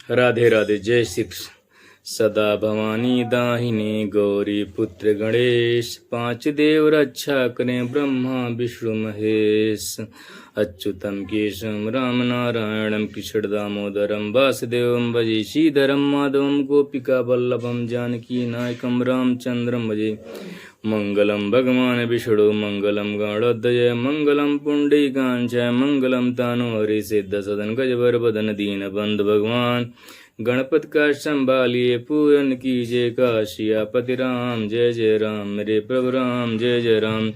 राधे राधे। जय श्री कृष्ण। सदा भवानी दाहिनी गौरी पुत्र गणेश, पांच देव रक्षा करें ब्रह्मा विष्णु महेश। अच्युतम केशवम राम नारायणम कृष्ण दामोदरम वासुदेवम भजे श्रीधरम माधवम गोपिका वल्लभम जानकी नायकम रामचंद्रम भजे। मंगलम भगवान विष्णु मंगलम गणोदय मंगलम पुंडरीकांचाय मंगलम तानुहरि सिद्ध सदन गजबर बदन दीन बंधु भगवान गणपत का संभालिए पूरन कीजिए काशियापति राम। जय जय राम मेरे प्रभु राम, जय जय राम।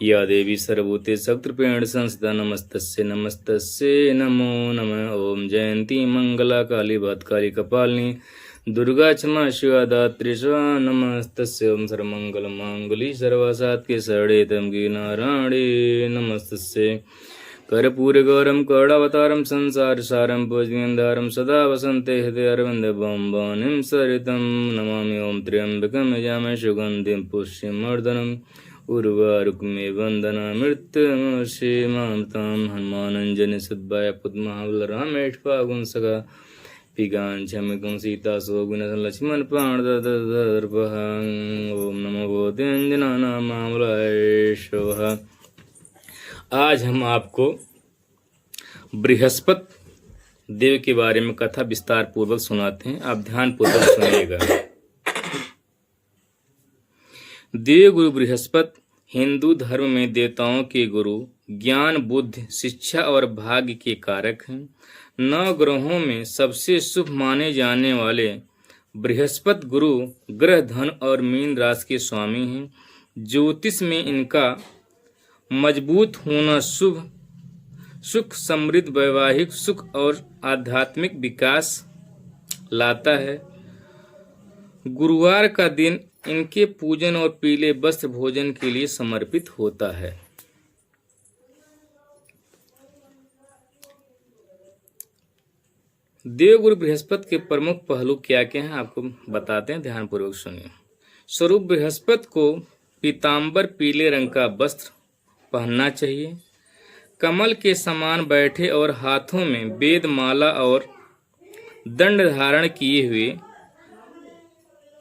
या देवी सर्वभूते शक्तिरूपेण संस्थिता नमस्तस्यै नमस्तस्यै नमो नमः। ओम जयंती मंगला काली भद्रकाली कपालिनी दुर्गा क्षमा शिवा दात्री स्वाहा नमस्तस्यै। ओम सर्वमंगल मांगली सर्वसात्के शरणे त्र्यंबके नारायणे नमस्तस्यै। कर्पूर गौरम कौड़ावतारम संसार सारम पूजनीयंधारम सदा वसंते हृदय अरविंद बम्बानिम सरितम नमामि। ओम त्र्यंबकम यजामहे सुगंधिम पुष्टिवर्धनम उर्वारुकमे वंदना मृत्युर्मुक्षीमामृतां। हनुमानंजन सद्भाय पुत्रमहाबलरामेश फागुन सखा पिगान क्षमिकं सीता सोगुण लक्ष्मण प्राणदर्पः। ओम नमो भूतेऽञ्जनानामावलाय शोभः। आज हम आपको बृहस्पति देव के बारे में कथा विस्तार पूर्वक सुनाते हैं। आप ध्यान पूर्वक सुनिएगा। देव गुरु बृहस्पति हिंदू धर्म में देवताओं के गुरु, ज्ञान, बुद्धि, शिक्षा और भाग्य के कारक हैं। 9 ग्रहों में सबसे शुभ माने जाने वाले बृहस्पति गुरु ग्रह धन और मीन राशि के स्वामी हैं। ज्योतिष में इनका मजबूत होना शुभ, सुख, समृद्ध, वैवाहिक सुख और आध्यात्मिक विकास लाता है। गुरुवार का दिन इनके पूजन और पीले वस्त्र भोजन के लिए समर्पित होता है। देवगुरु बृहस्पति के प्रमुख पहलू क्या क्या हैं आपको बताते हैं, ध्यानपूर्वक सुनिए। स्वरूप बृहस्पति को पीतांबर पीले रंग का वस्त्र पहनना चाहिए। कमल के समान बैठे और हाथों में वेद माला और दंड धारण किए हुए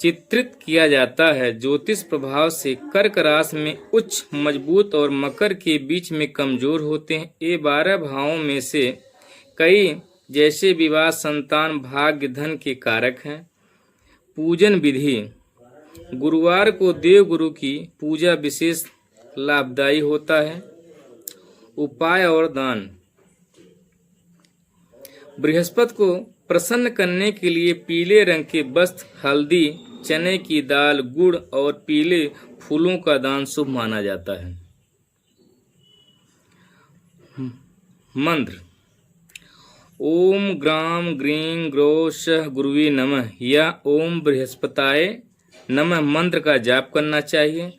चित्रित किया जाता है। ज्योतिष प्रभाव से कर्क राशि में उच्च, मजबूत और मकर के बीच में कमजोर होते हैं। ये 12 भावों में से कई जैसे विवाह, संतान, भाग्य, धन के कारक हैं। पूजन विधि: गुरुवार को देव गुरु की पूजा विशेष लाभदायी होता है। उपाय और दान: बृहस्पति को प्रसन्न करने के लिए पीले रंग के वस्त्र, हल्दी, चने की दाल, गुड़ और पीले फूलों का दान शुभ माना जाता है। मंत्र: ओम ग्राम ग्रीं ग्रोशः गुरुवे नमः या ओम बृहस्पताय नमः मंत्र का जाप करना चाहिए।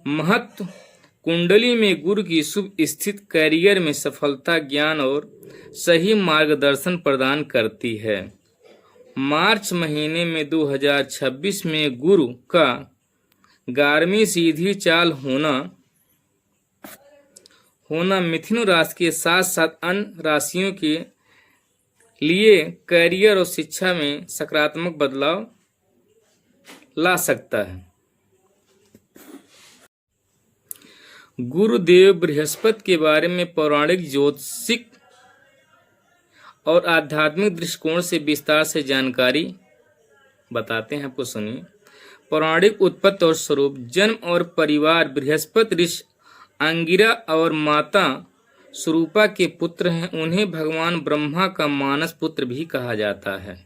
महत्व: कुंडली में गुरु की शुभ स्थिति कैरियर में सफलता, ज्ञान और सही मार्गदर्शन प्रदान करती है। मार्च महीने में 2026 में गुरु का 11वीं सीधी चाल होना मिथुन राशि के साथ साथ अन्य राशियों के लिए कैरियर और शिक्षा में सकारात्मक बदलाव ला सकता है। गुरुदेव बृहस्पति के बारे में पौराणिक, ज्योतिषिक और आध्यात्मिक दृष्टिकोण से विस्तार से जानकारी बताते हैं, आपको सुनिए। पौराणिक उत्पत्ति और स्वरूप: जन्म और परिवार: बृहस्पति ऋषि अंगिरा और माता स्वरूपा के पुत्र हैं। उन्हें भगवान ब्रह्मा का मानस पुत्र भी कहा जाता है।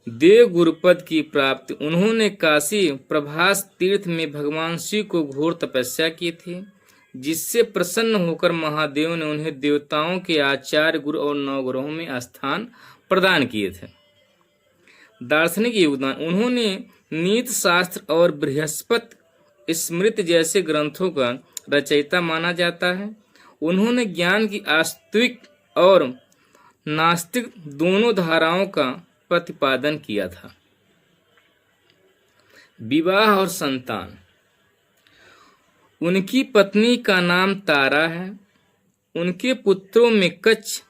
देव गुरुपद की प्राप्ति: उन्होंने काशी प्रभास तीर्थ में भगवान शिव को घोर तपस्या की थी, जिससे प्रसन्न होकर महादेव ने उन्हें देवताओं के आचार्य, गुरु और 9 ग्रहों में स्थान प्रदान किए थे। दार्शनिक योगदान: उन्होंने नीति शास्त्र और बृहस्पति स्मृति जैसे ग्रंथों का रचयिता माना जाता है। उन्होंने ज्ञान की आस्तिक और नास्तिक दोनों धाराओं का प्रतिपादन किया था। विवाह और संतान: उनकी पत्नी का नाम तारा है। उनके पुत्रों में कच्छ,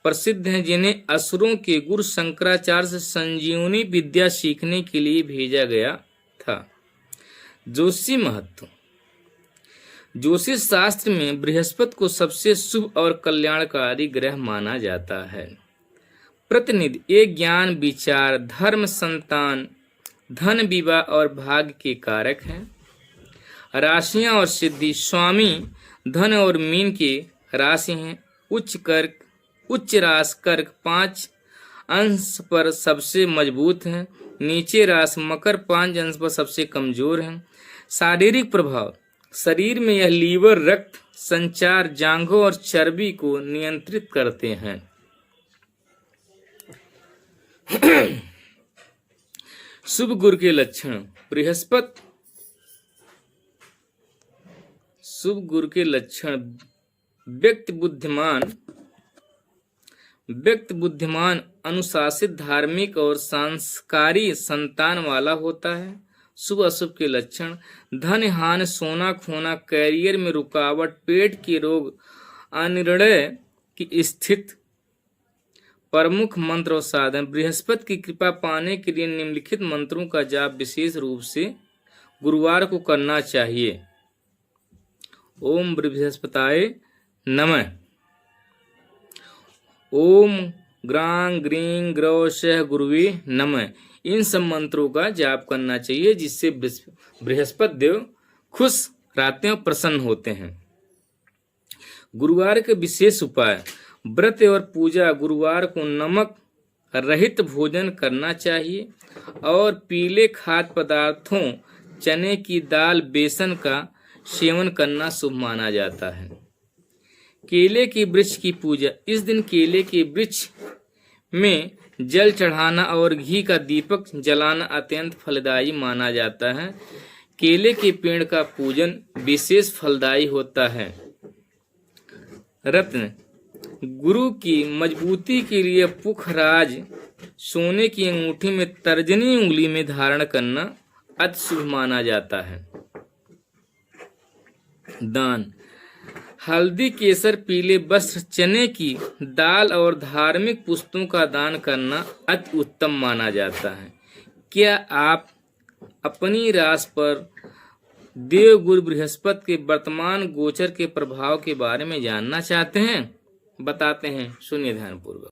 प्रसिद्ध हैं, जिन्हें असुरों के गुरु शंकराचार्य से संजीवनी विद्या सीखने के लिए भेजा गया था। ज्योतिषी महत्व। ज्योतिष शास्त्र में बृहस्पति को सबसे शुभ और कल्याणकारी ग्रह माना जाता है। प्रतिनिधि ये ज्ञान, विचार, धर्म, संतान, धन, विवाह और भाग्य के कारक हैं। राशियां और सिद्धि। स्वामी धन और मीन के राशि हैं। उच्च राशि कर्क 5 अंश पर सबसे मजबूत हैं। नीचे राशि मकर 5 अंश पर सबसे कमजोर हैं। शारीरिक प्रभाव। शरीर में यह लीवर, रक्त संचार, जांघों और चर्बी को नियंत्रित करते हैं। शुभ गुरु के लक्षण। बृहस्पति शुभ गुरु के लक्षण। व्यक्ति बुद्धिमान, अनुशासित, धार्मिक और संस्कारी संतान वाला होता है। शुभ अशुभ के लक्षण। धन हानि, सोना खोना, कैरियर में रुकावट, पेट के रोग, अनिर्णय की स्थिति। प्रमुख मंत्र और साधन। बृहस्पति की कृपा पाने के लिए निम्नलिखित मंत्रों का जाप विशेष रूप से गुरुवार को करना चाहिए। ओम बृहस्पताय नमः। ओम ग्रां ग्रीं ग्रौ शः गुरुवे नमः। इन सब मंत्रों का जाप करना चाहिए, जिससे बृहस्पति देव खुश रहते हैं, प्रसन्न होते हैं। गुरुवार के विशेष उपाय। व्रत और पूजा। गुरुवार को नमक रहित भोजन करना चाहिए और पीले खाद्य पदार्थों, चने की दाल, बेसन का सेवन करना शुभ माना जाता है। केले के वृक्ष की पूजा। इस दिन केले के वृक्ष में जल चढ़ाना और घी का दीपक जलाना अत्यंत फलदायी माना जाता है। केले के पेड़ का पूजन विशेष फलदायी होता है। रत्न। गुरु की मजबूती के लिए पुखराज, सोने की अंगूठी में तर्जनी उंगली में धारण करना अति शुभ माना जाता है। दान। हल्दी, केसर, पीले वस्त्र, चने की दाल और धार्मिक पुस्तकों का दान करना अति उत्तम माना जाता है। क्या आप अपनी राशि पर देवगुरु बृहस्पति के वर्तमान गोचर के प्रभाव के बारे में जानना चाहते हैं? बताते हैं, सुनिए ध्यानपूर्वक।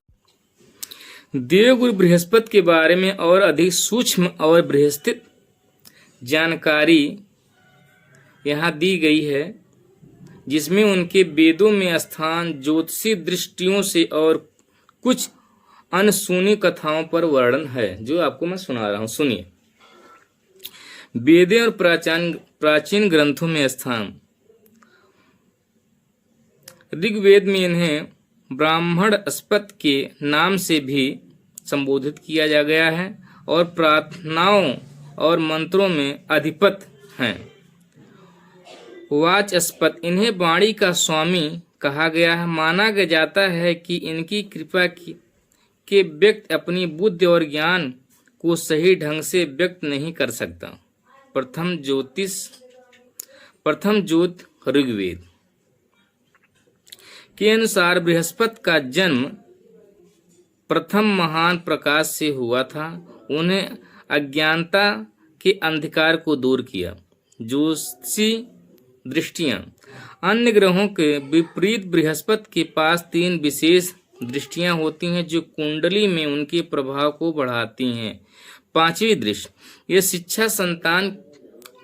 देवगुरु बृहस्पति के बारे में और अधिक सूक्ष्म और बृहस्पति जानकारी यहाँ दी गई है, जिसमें उनके वेदों में स्थान, ज्योतिषी दृष्टियों से और कुछ अनसुनी कथाओं पर वर्णन है, जो आपको मैं सुना रहा हूँ। सुनिए। वेदों और प्राचीन ग्रंथों में स्थान। ऋग्वेद में इन्हें ब्राह्मणस्पति के नाम से भी संबोधित किया जा गया है और प्रार्थनाओं और मंत्रों में अधिपत हैं। वाचस्पति, इन्हें वाणी का स्वामी कहा गया है। माना जाता है कि इनकी कृपा के व्यक्ति अपनी बुद्धि और ज्ञान को सही ढंग से व्यक्त नहीं कर सकता। प्रथम ज्योत ऋग्वेद के अनुसार बृहस्पति का जन्म प्रथम महान प्रकाश से हुआ था। उन्हें अज्ञानता के अंधकार को दूर किया। ज्योतिषी दृष्टियां। अन्य ग्रहों के विपरीत बृहस्पति के पास 3 विशेष दृष्टियां होती हैं, जो कुंडली में उनके प्रभाव को बढ़ाती हैं। 5वीं दृष्टि, ये शिक्षा, संतान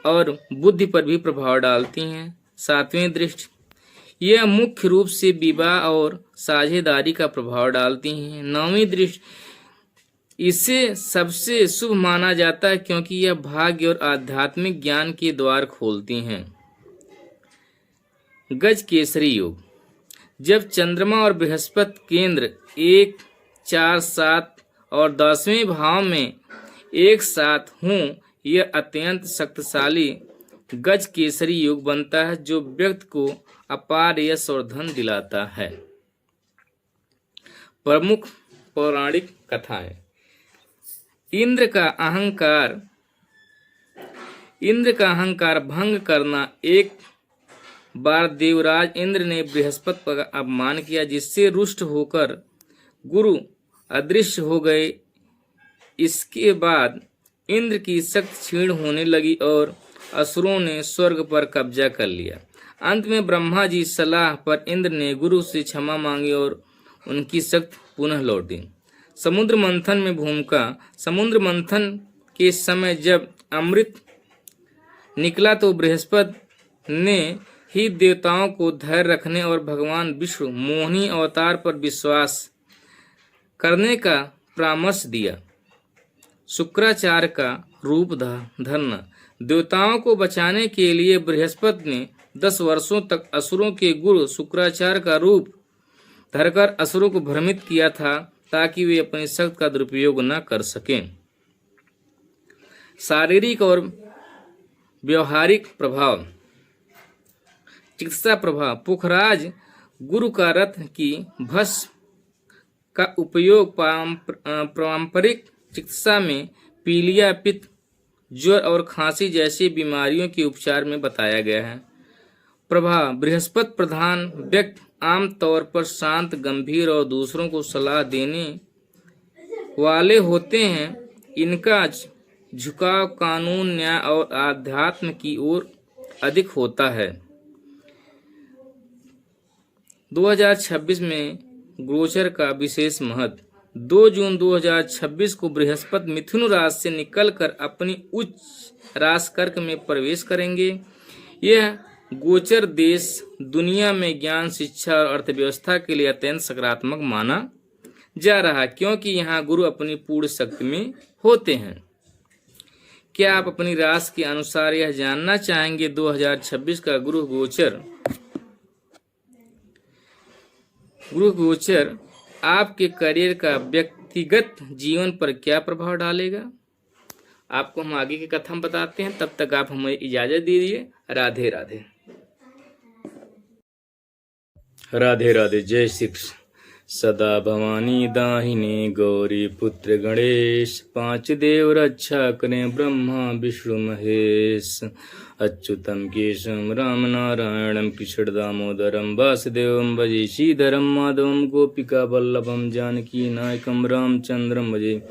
और बुद्धि पर भी प्रभाव डालती हैं। 7वीं दृष्टि, यह मुख्य रूप से विवाह और साझेदारी का प्रभाव डालती हैं। 9वीं दृष्टि, इसे सबसे शुभ माना जाता है क्योंकि यह भाग्य और आध्यात्मिक ज्ञान के द्वार खोलती हैं। गज केसरी योग। जब चंद्रमा और बृहस्पति केंद्र 1, 4, 7 और 10वें भाव में एक साथ हों, यह अत्यंत शक्तिशाली गज केसरी योग बनता है, जो व्यक्ति को अपार यश और धन दिलाता है। प्रमुख पौराणिक कथाएं। इंद्र का अहंकार भंग करना। एक बार देवराज इंद्र ने बृहस्पति का अपमान किया, जिससे रुष्ट होकर गुरु अदृश्य हो गए। इसके बाद इंद्र की शक्ति क्षीण होने लगी और असुरों ने स्वर्ग पर कब्जा कर लिया। अंत में ब्रह्मा जी सलाह पर इंद्र ने गुरु से क्षमा मांगी और उनकी शक्ति पुनः लौटी। समुद्र मंथन में भूमिका। समुद्र मंथन के समय जब अमृत निकला तो बृहस्पति ने ही देवताओं को धैर्य रखने और भगवान विष्णु मोहिनी अवतार पर विश्वास करने का परामर्श दिया। शुक्राचार्य का रूप धरना। देवताओं को बचाने के लिए बृहस्पति ने 10 वर्षों तक असुरों के गुरु शुक्राचार्य का रूप धरकर असुरों को भ्रमित किया था ताकि वे अपनी शक्ति का दुरुपयोग न कर सकें। शारीरिक और व्यवहारिक प्रभाव। चिकित्सा प्रभाव। पुखराज गुरु का रत्न की भस्म का उपयोग पारंपरिक चिकित्सा में पीलिया, पित्त, ज्वर और खांसी जैसी बीमारियों के उपचार में बताया गया है। प्रभाव। बृहस्पति प्रधान व्यक्ति आमतौर पर शांत, गंभीर और दूसरों को सलाह देने वाले होते हैं। इनका झुकाव कानून, न्याय और आध्यात्म की ओर अधिक होता है। 2026 में गोचर का विशेष महत्व। 2 जून 2026 को बृहस्पति मिथुन राशि से निकलकर अपनी उच्च राशि कर्क में प्रवेश करेंगे। यह गोचर देश दुनिया में ज्ञान, शिक्षा और अर्थव्यवस्था के लिए अत्यंत सकारात्मक माना जा रहा है, क्योंकि यहाँ गुरु अपनी पूर्ण शक्ति में होते हैं। क्या आप अपनी राशि के अनुसार यह जानना चाहेंगे 2026 का गुरु गोचर आपके करियर का व्यक्तिगत जीवन पर क्या प्रभाव डालेगा? आपको हम आगे की कथा बताते हैं, तब तक आप हमें इजाजत दीजिए। राधे राधे। राधे राधे। जय श्री कृष्ण। सदा भवानी दाहिने गौरी पुत्र गणेश, 5 देव रक्षा करें ब्रह्मा विष्णु महेश। अच्युतम केशवम राम नारायणम कृष्ण दामोदरम वासुदेवम भजे श्रीधरम माधवम गोपिका वल्लभम जानकी नायकम रामचंद्रम भजे।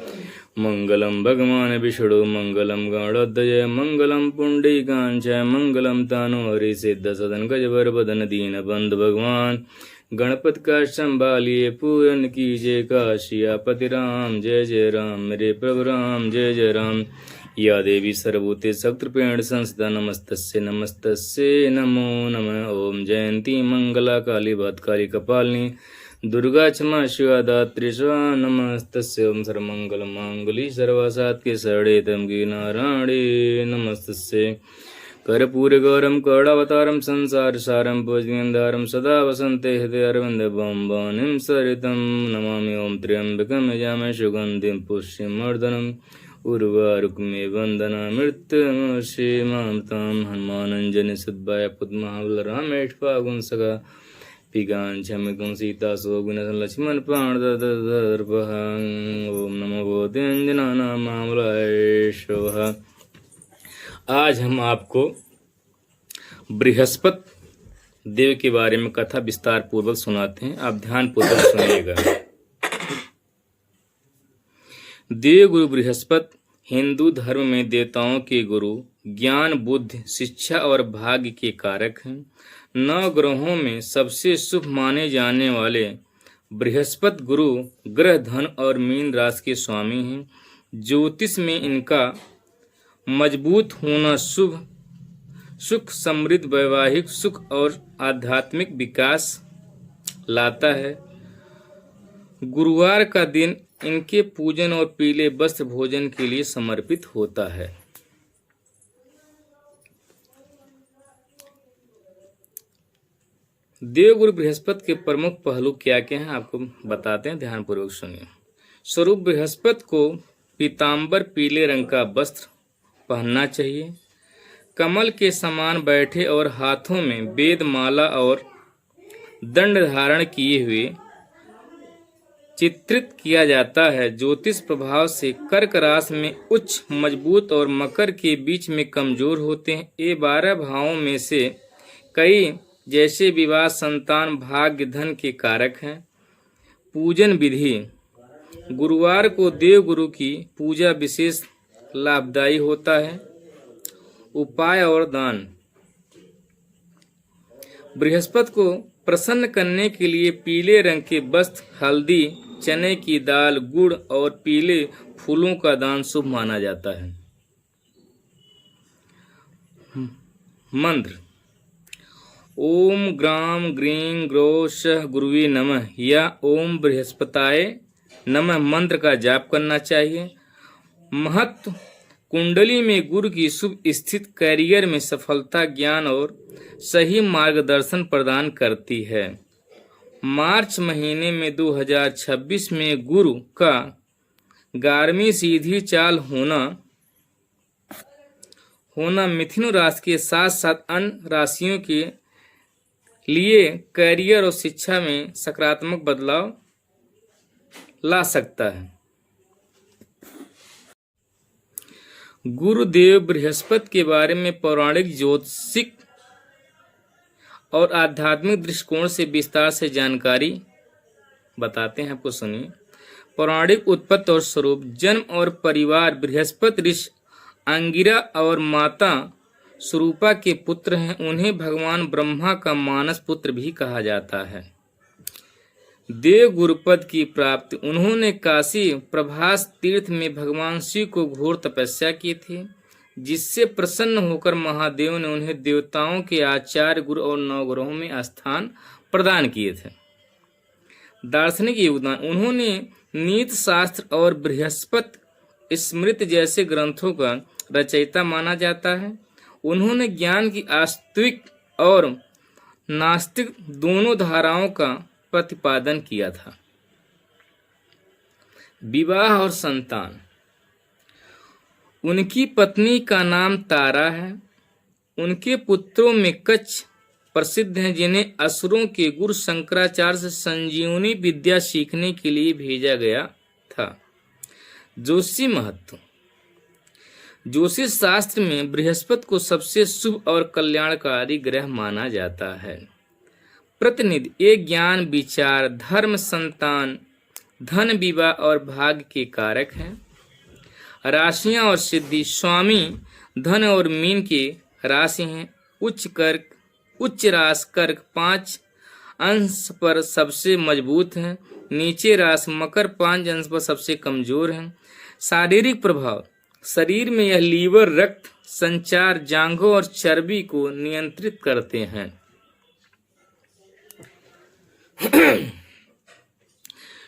मंगलम भगवान विष्णु मंगलम गणोदय मंगलम पुंडरीकांचाय मंगलम तानो हरि सिद्ध सदन गजबर बदन दीन बंधु भगवान गणपति का संभालिए पूरन कीजिए काशियापति राम। जय जय राम मेरे प्रभु राम, जय जय राम। या देवी सर्वभूते शक्तिरूपेण संस्थिता नमस्तस्यै नमस्तस्यै नमो नमः। ओम जयंती मंगला काली भद्रकाली कपालिनी दुर्गा क्षमा शिवा दात्री शिवा नमस्तस्यै। ओम सर्वमंगल मांगल्ये सर्वसात्के शरणे त्र्यंबके नारायणे नमस्तस्यै। कर्पूर गौरम करुणावतारम संसार सारम भुजगेंद्रम सदा वसंते हृदय अरविंद बम्बानिम सरितम नमामि। ओम त्र्यंबकम यजामहे सुगंधिम पुष्टिवर्धनम उर्वारुकमे वंदना मृत्युर्षेमामृतां। हनुमानंजन सद्भाय पुत्रमहाबल रामेश फागुन सगा पिगान क्षमिकं सीता सोगुण लक्ष्मण प्राण दर्भः। ओम नमो भूतेऽञ्जनानां मामलाय शोभः। आज हम आपको बृहस्पति देव के बारे में कथा विस्तार पूर्वक सुनाते हैं। आप ध्यान पूर्वक सुनिएगा। देव गुरु बृहस्पति हिंदू धर्म में देवताओं के गुरु, ज्ञान, बुद्धि, शिक्षा और भाग्य के कारक हैं। 9 ग्रहों में सबसे शुभ माने जाने वाले बृहस्पति गुरु ग्रह धन और मीन राशि के स्वामी हैं। ज्योतिष में इनका मजबूत होना शुभ, सुख, समृद्ध, वैवाहिक सुख और आध्यात्मिक विकास लाता है। गुरुवार का दिन इनके पूजन और पीले वस्त्र भोजन के लिए समर्पित होता है। देवगुरु बृहस्पति के प्रमुख पहलू क्या क्या हैं आपको बताते हैं, ध्यानपूर्वक सुनिए। स्वरूप बृहस्पति को पीतांबर पीले रंग का वस्त्र पहनना चाहिए। कमल के समान बैठे और हाथों में वेद माला और दंड धारण किए हुए चित्रित किया जाता है। ज्योतिष प्रभाव से कर्क राशि में उच्च, मजबूत और मकर के बीच में कमजोर होते हैं। ये 12 भावों में से कई जैसे विवाह, संतान, भाग्य, धन के कारक हैं। पूजन विधि। गुरुवार को देव गुरु की पूजा विशेष लाभदायी होता है। उपाय और दान। बृहस्पति को प्रसन्न करने के लिए पीले रंग के वस्त्र, हल्दी, चने की दाल, गुड़ और पीले फूलों का दान शुभ माना जाता है। मंत्र। ओम ग्राम ग्रीं ग्रोशः गुरुवे नमः या ओम बृहस्पताय नमः मंत्र का जाप करना चाहिए। महत्व। कुंडली में गुरु की शुभ स्थिति कैरियर में सफलता, ज्ञान और सही मार्गदर्शन प्रदान करती है। मार्च महीने में 2026 में गुरु का 11वीं सीधी चाल होना मिथुन राशि के साथ साथ अन्य राशियों के लिए कैरियर और शिक्षा में सकारात्मक बदलाव ला सकता है। गुरुदेव बृहस्पति के बारे में पौराणिक, ज्योतिषिक और आध्यात्मिक दृष्टिकोण से विस्तार से जानकारी बताते हैं, आपको सुनिए। पौराणिक उत्पत्ति और स्वरूप। जन्म और परिवार। बृहस्पति ऋषि अंगिरा और माता स्वरूपा के पुत्र हैं। उन्हें भगवान ब्रह्मा का मानस पुत्र भी कहा जाता है। देव गुरुपद की प्राप्ति। उन्होंने काशी प्रभास तीर्थ में भगवान शिव को घोर तपस्या की थी, जिससे प्रसन्न होकर महादेव ने उन्हें देवताओं के आचार्य, गुरु और नवग्रहों में स्थान प्रदान किए थे। दार्शनिक योगदान। उन्होंने नीति शास्त्र और बृहस्पति स्मृति जैसे ग्रंथों का रचयिता माना जाता है। उन्होंने ज्ञान की आस्तिक और नास्तिक दोनों धाराओं का प्रतिपादन किया था। विवाह और संतान। उनकी पत्नी का नाम तारा है। उनके पुत्रों में कच्छ प्रसिद्ध हैं, जिन्हें असुरों के गुरु शंकराचार्य से संजीवनी विद्या सीखने के लिए भेजा गया था। ज्योतिषी महत्व। ज्योतिष शास्त्र में बृहस्पति को सबसे शुभ और कल्याणकारी ग्रह माना जाता है। प्रतिनिधि। एक ज्ञान, विचार, धर्म, संतान, धन, विवाह और भाग्य के कारक हैं। राशियां और सिद्धि। स्वामी धन और मीन के राशि हैं। उच्च राशि कर्क 5 अंश पर सबसे मजबूत हैं। नीचे राशि मकर 5 अंश पर सबसे कमजोर हैं। शारीरिक प्रभाव। शरीर में यह लीवर, रक्त संचार, जांघों और चर्बी को नियंत्रित करते हैं।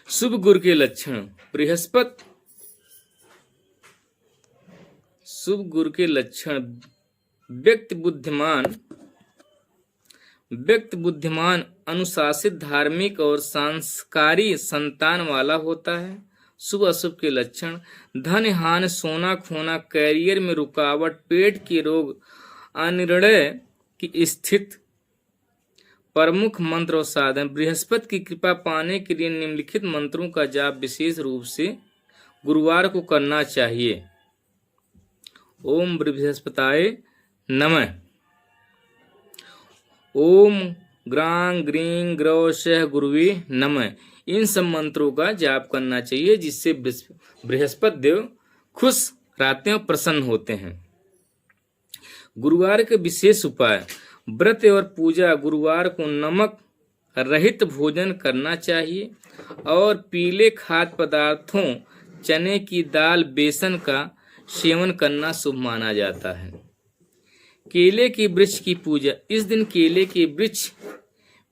शुभ गुरु के लक्षण। बृहस्पति शुभ गुरु के लक्षण। व्यक्ति बुद्धिमान, अनुशासित, धार्मिक और संस्कारी संतान वाला होता है। शुभ अशुभ के लक्षण। धन हानि, सोना खोना, कैरियर में रुकावट, पेट के रोग, अनिर्णय की स्थिति। प्रमुख मंत्र और साधन। बृहस्पति की कृपा पाने के लिए निम्नलिखित मंत्रों का जाप विशेष रूप से गुरुवार को करना चाहिए। ओम बृहस्पताय नमः। ओम ग्रां ग्रीं ग्रौशः गुरुवे नमः। इन सब मंत्रों का जाप करना चाहिए, जिससे बृहस्पति देव खुश रहते हैं और प्रसन्न होते हैं। गुरुवार के विशेष उपाय। व्रत और पूजा। गुरुवार को नमक रहित भोजन करना चाहिए और पीले खाद्य पदार्थों, चने की दाल, बेसन का सेवन करना शुभ माना जाता है। केले के वृक्ष की पूजा। इस दिन केले के वृक्ष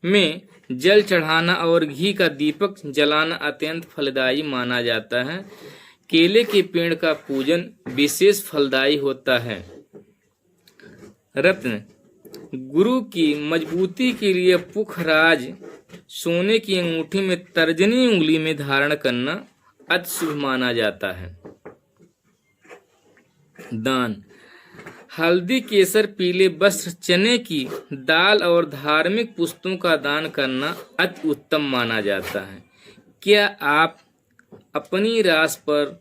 में जल चढ़ाना और घी का दीपक जलाना अत्यंत फलदायी माना जाता है। केले के पेड़ का पूजन विशेष फलदायी होता है। रत्न। गुरु की मजबूती के लिए पुखराज, सोने की अंगूठी में तर्जनी उंगली में धारण करना अति शुभ माना जाता है। दान। हल्दी, केसर, पीले वस्त्र, चने की दाल और धार्मिक पुस्तकों का दान करना अति उत्तम माना जाता है। क्या आप अपनी राशि पर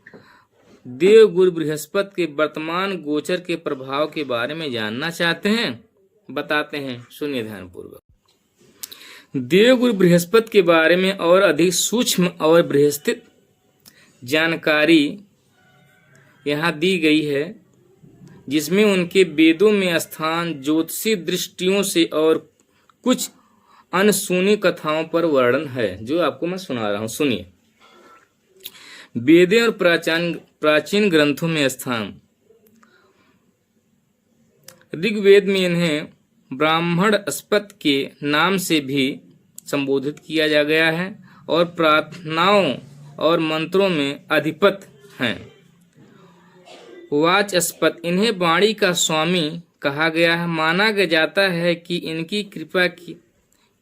देव गुरु बृहस्पति के वर्तमान गोचर के प्रभाव के बारे में जानना चाहते हैं? बताते हैं, सुनिए ध्यानपूर्वक। देवगुरु बृहस्पति के बारे में और अधिक सूक्ष्म और बृहस्पति जानकारी यहाँ दी गई है, जिसमें उनके वेदों में स्थान, ज्योतिषी दृष्टियों से और कुछ अनसुनी कथाओं पर वर्णन है, जो आपको मैं सुना रहा हूं। सुनिए। वेदों और प्राचीन ग्रंथों में स्थान। ऋग्वेद में इन्हें ब्राह्मणस्पत के नाम से भी संबोधित किया जा गया है और प्रार्थनाओं और मंत्रों में अधिपत हैं। वाचस्पत, इन्हें वाणी का स्वामी कहा गया है। माना जाता है कि इनकी कृपा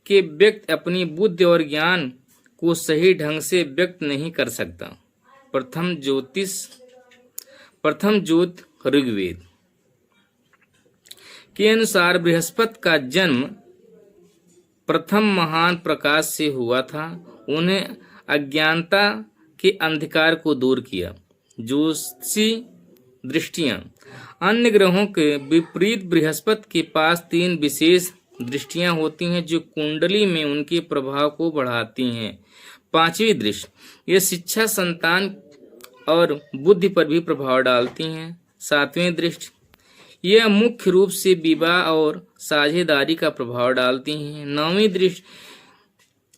के व्यक्ति अपनी बुद्धि और ज्ञान को सही ढंग से व्यक्त नहीं कर सकता। प्रथम ज्योत ऋग्वेद के अनुसार बृहस्पति का जन्म प्रथम महान प्रकाश से हुआ था। उन्हें अज्ञानता के अंधकार को दूर किया। ज्योतिषी दृष्टियां। अन्य ग्रहों के विपरीत बृहस्पति के पास 3 विशेष दृष्टियां होती हैं जो कुंडली में उनके प्रभाव को बढ़ाती हैं। 5वीं दृष्टि, ये शिक्षा, संतान और बुद्धि पर भी प्रभाव डालती हैं। 7वीं दृष्टि, यह मुख्य रूप से विवाह और साझेदारी का प्रभाव डालती हैं। 9वीं दृष्टि,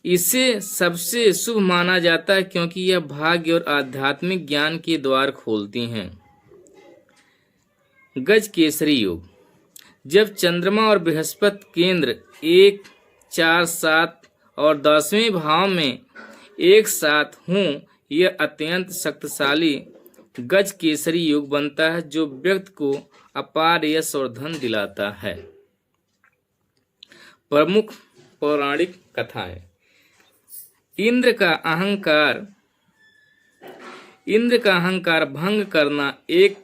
इसे सबसे शुभ माना जाता है क्योंकि यह भाग्य और आध्यात्मिक ज्ञान के द्वार खोलती हैं। गज केसरी योग, जब चंद्रमा और बृहस्पति केंद्र 1, 4, 7 और 10वें भाव में एक साथ हों, यह अत्यंत शक्तिशाली गज केसरी योग बनता है, जो व्यक्ति को अपार यश और धन दिलाता है। प्रमुख पौराणिक कथाएं। इंद्र का अहंकार भंग करना। एक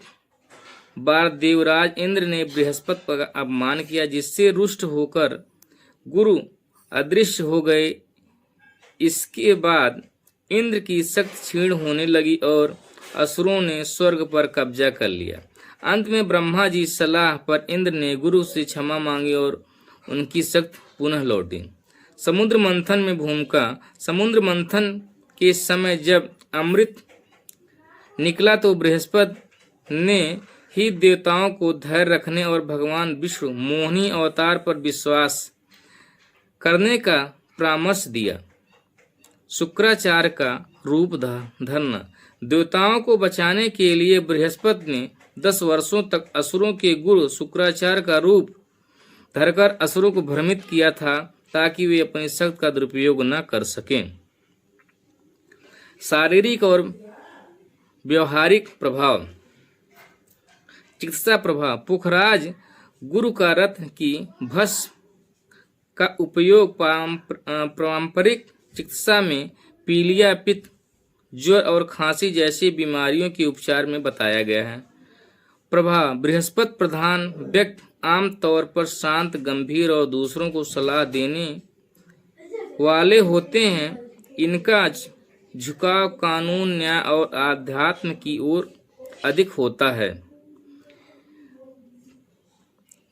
बार देवराज इंद्र ने बृहस्पति का अपमान किया, जिससे रुष्ट होकर गुरु अदृश्य हो गए। इसके बाद इंद्र की शक्ति क्षीण होने लगी और असुरों ने स्वर्ग पर कब्जा कर लिया। अंत में ब्रह्मा जी सलाह पर इंद्र ने गुरु से क्षमा मांगी और उनकी शक्ति पुनः लौटी। समुद्र मंथन में भूमिका। समुद्र मंथन के समय जब अमृत निकला तो बृहस्पति ने ही देवताओं को धैर्य रखने और भगवान विष्णु मोहिनी अवतार पर विश्वास करने का परामर्श दिया। शुक्राचार्य का रूप धरना। देवताओं को बचाने के लिए बृहस्पति ने 10 वर्षों तक असुरों के गुरु शुक्राचार्य का रूप धरकर असुरों को भ्रमित किया था, ताकि वे अपनी शक्ति का दुरुपयोग न कर सकें। शारीरिक और व्यवहारिक प्रभाव। चिकित्सा प्रभाव। पुखराज गुरु का रत्न की भस्म का उपयोग पारंपरिक चिकित्सा में पीलिया, पित्त, ज्वर और खांसी जैसी बीमारियों के उपचार में बताया गया है। प्रभाव। बृहस्पति प्रधान व्यक्ति आमतौर पर शांत, गंभीर और दूसरों को सलाह देने वाले होते हैं। इनका झुकाव कानून, न्याय और आध्यात्म की ओर अधिक होता है।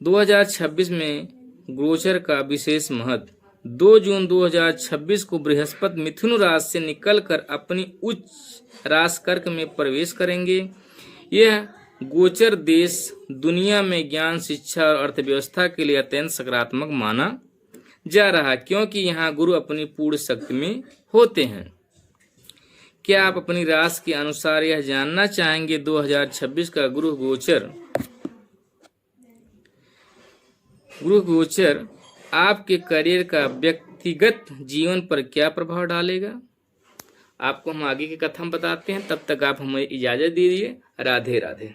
2026 में गोचर का विशेष महत्व। 2 जून 2026 को बृहस्पति मिथुन राशि से निकलकर अपनी उच्च राशि कर्क में प्रवेश करेंगे। यह गोचर देश दुनिया में ज्ञान, शिक्षा और अर्थव्यवस्था के लिए अत्यंत सकारात्मक माना जा रहा है, क्योंकि यहाँ गुरु अपनी पूर्ण शक्ति में होते हैं। क्या आप अपनी राशि के अनुसार यह जानना चाहेंगे 2026 का गुरु गोचर आपके करियर का व्यक्तिगत जीवन पर क्या प्रभाव डालेगा? आपको हम आगे की कथा में बताते हैं। तब तक आप हमें इजाजत दीजिए। राधे राधे।